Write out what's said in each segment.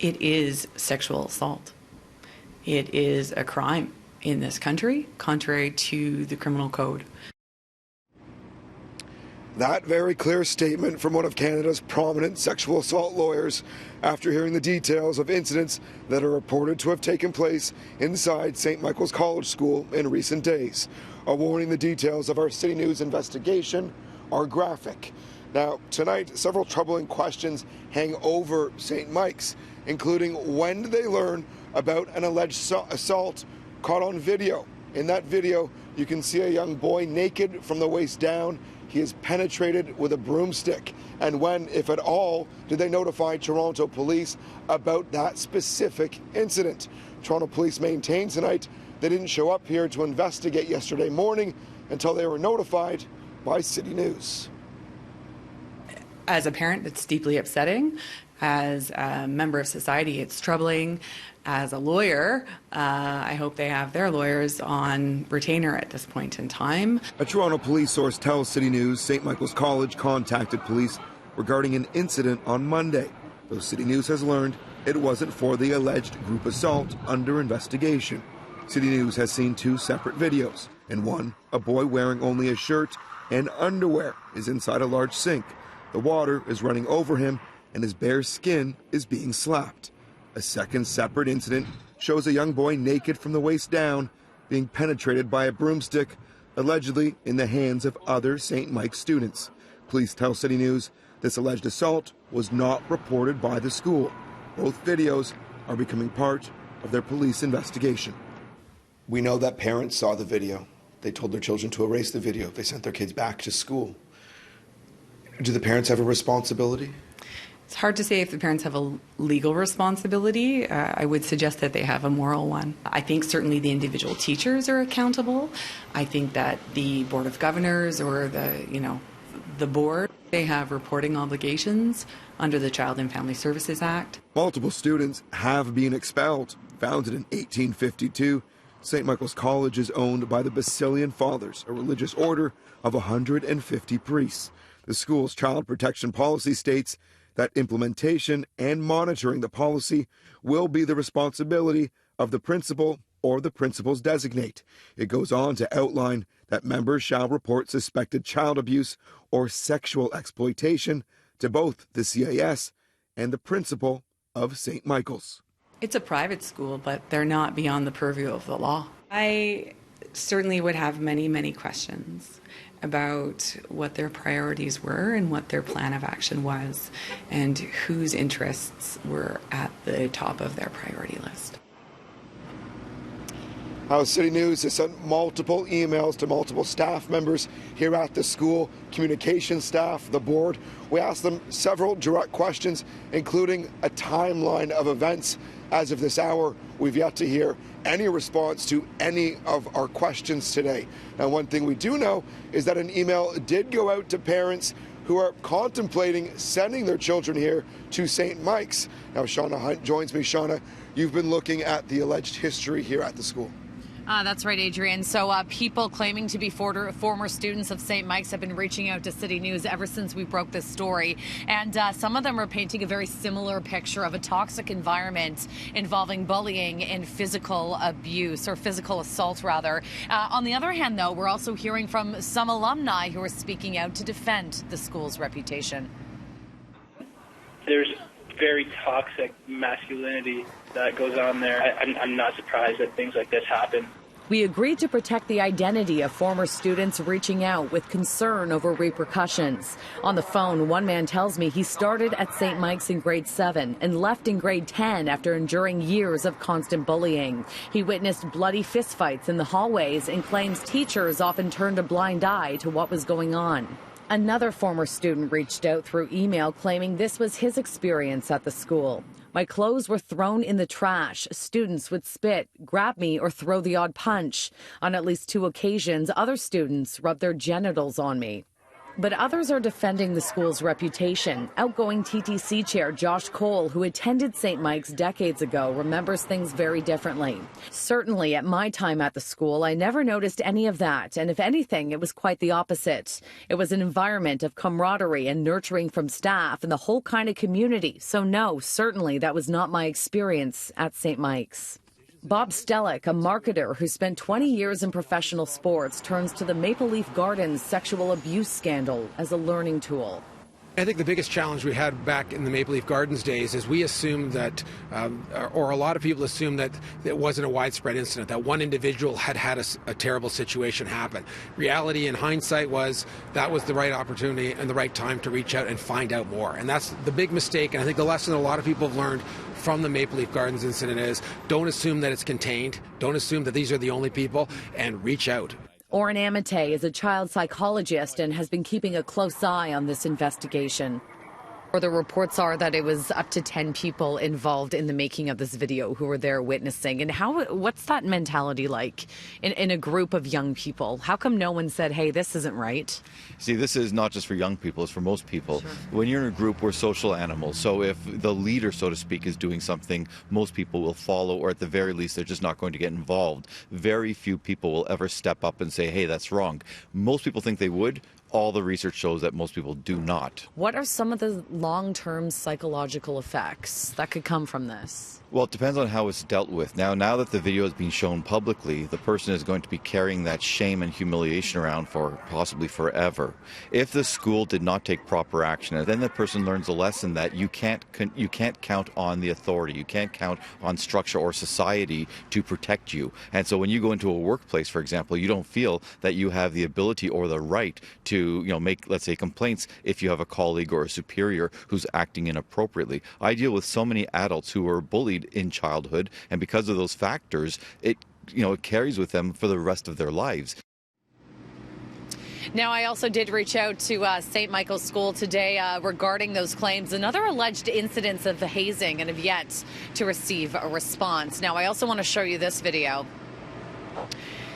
It is sexual assault. It is a crime in this country, contrary to the criminal code. That very clear statement from one of Canada's prominent sexual assault lawyers after hearing the details of incidents that are reported to have taken place inside St. Michael's College School in recent days. A warning: the details of our City News investigation are graphic. Now, tonight, several troubling questions hang over St. Mike's, including when did they learn about an alleged assault caught on video? In that video, you can see a young boy naked from the waist down. He is penetrated with a broomstick. And when, if at all, did they notify Toronto police about that specific incident? Toronto police maintain tonight they didn't show up here to investigate yesterday morning until they were notified by City News. As a parent, it's deeply upsetting. As a member of society, it's troubling. As a lawyer, I hope they have their lawyers on retainer at this point in time. A Toronto police source tells City News St. Michael's College contacted police regarding an incident on Monday, though City News has learned it wasn't for the alleged group assault under investigation. City News has seen two separate videos. In one, a boy wearing only a shirt and underwear is inside a large sink. The water is running over him and his bare skin is being slapped. A second separate incident shows a young boy naked from the waist down being penetrated by a broomstick, allegedly in the hands of other St. Mike's students. Police tell City News this alleged assault was not reported by the school. Both videos are becoming part of their police investigation. We know that parents saw the video. They told their children to erase the video. They sent their kids back to school. Do the parents have a responsibility? It's hard to say if the parents have a legal responsibility. I would suggest that they have a moral one. I think certainly the individual teachers are accountable. I think that the Board of Governors or the board, they have reporting obligations under the Child and Family Services Act. Multiple students have been expelled. Founded in 1852, St. Michael's College is owned by the Basilian Fathers, a religious order of 150 priests. The school's child protection policy states that implementation and monitoring the policy will be the responsibility of the principal or the principal's designate. It goes on to outline that members shall report suspected child abuse or sexual exploitation to both the CAS and the principal of St. Michael's. It's a private school, but they're not beyond the purview of the law. I certainly would have many, many questions about what their priorities were and what their plan of action was and whose interests were at the top of their priority list. City News has sent multiple emails to multiple staff members here at the school, communication staff, the board. We asked them several direct questions, including a timeline of events. As of this hour, we've yet to hear any response to any of our questions today. Now, one thing we do know is that an email did go out to parents who are contemplating sending their children here to St. Mike's. Now, Shauna Hunt joins me. Shauna, you've been looking at the alleged history here at the school. That's right, Adrian. So people claiming to be former students of St. Mike's have been reaching out to City News ever since we broke this story. And some of them are painting a very similar picture of a toxic environment involving bullying and physical abuse, or physical assault, rather. On the other hand, though, we're also hearing from some alumni who are speaking out to defend the school's reputation. There's very toxic masculinity that goes on there. I'm not surprised that things like this happen. We agreed to protect the identity of former students reaching out with concern over repercussions. On the phone, one man tells me he started at St. Mike's in grade 7 and left in grade 10 after enduring years of constant bullying. He witnessed bloody fistfights in the hallways and claims teachers often turned a blind eye to what was going on. Another former student reached out through email claiming this was his experience at the school. My clothes were thrown in the trash. Students would spit, grab me, or throw the odd punch. On at least 2 occasions, other students rubbed their genitals on me. But others are defending the school's reputation. Outgoing TTC chair Josh Cole, who attended St. Mike's decades ago, remembers things very differently. Certainly, at my time at the school, I never noticed any of that. And if anything, it was quite the opposite. It was an environment of camaraderie and nurturing from staff and the whole kind of community. So no, certainly that was not my experience at St. Mike's. Bob Stellick, a marketer who spent 20 years in professional sports, turns to the Maple Leaf Gardens sexual abuse scandal as a learning tool. I think the biggest challenge we had back in the Maple Leaf Gardens days is we assumed that, or a lot of people assumed that it wasn't a widespread incident, that one individual had a terrible situation happen. Reality in hindsight was that was the right opportunity and the right time to reach out and find out more. And that's the big mistake, and I think the lesson a lot of people have learned from the Maple Leaf Gardens incident is don't assume that it's contained, don't assume that these are the only people, and reach out. Oren Amate is a child psychologist and has been keeping a close eye on this investigation. The reports are that it was up to 10 people involved in the making of this video who were there witnessing. And what's that mentality like in a group of young people? How come no one said, hey, this isn't right? See, this is not just for young people, it's for most people. Sure. When you're in a group, we're social animals. So if the leader, so to speak, is doing something, most people will follow, or at the very least, they're just not going to get involved. Very few people will ever step up and say, hey, that's wrong. Most people think they would. All the research shows that most people do not. What are some of the long-term psychological effects that could come from this? Well, it depends on how it's dealt with. Now that the video is being shown publicly, the person is going to be carrying that shame and humiliation around for possibly forever. If the school did not take proper action, then the person learns a lesson that you can't count on the authority. You can't count on structure or society to protect you. And so when you go into a workplace, for example, you don't feel that you have the ability or the right to, make, let's say, complaints if you have a colleague or a superior who's acting inappropriately. I deal with so many adults who were bullied in childhood, and because of those factors, it carries with them for the rest of their lives. Now, I also did reach out to St. Michael's School today regarding those claims and other alleged incidents of hazing, and have yet to receive a response. Now, I also want to show you this video.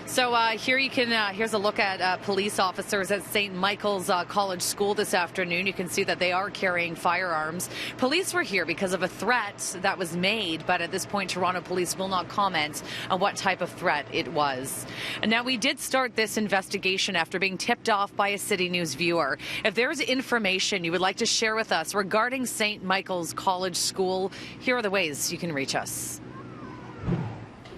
So here you can, here's a look at police officers at St. Michael's College School this afternoon. You can see that they are carrying firearms. Police were here because of a threat that was made, but at this point, Toronto police will not comment on what type of threat it was. And now, we did start this investigation after being tipped off by a CityNews viewer. If there's information you would like to share with us regarding St. Michael's College School, here are the ways you can reach us.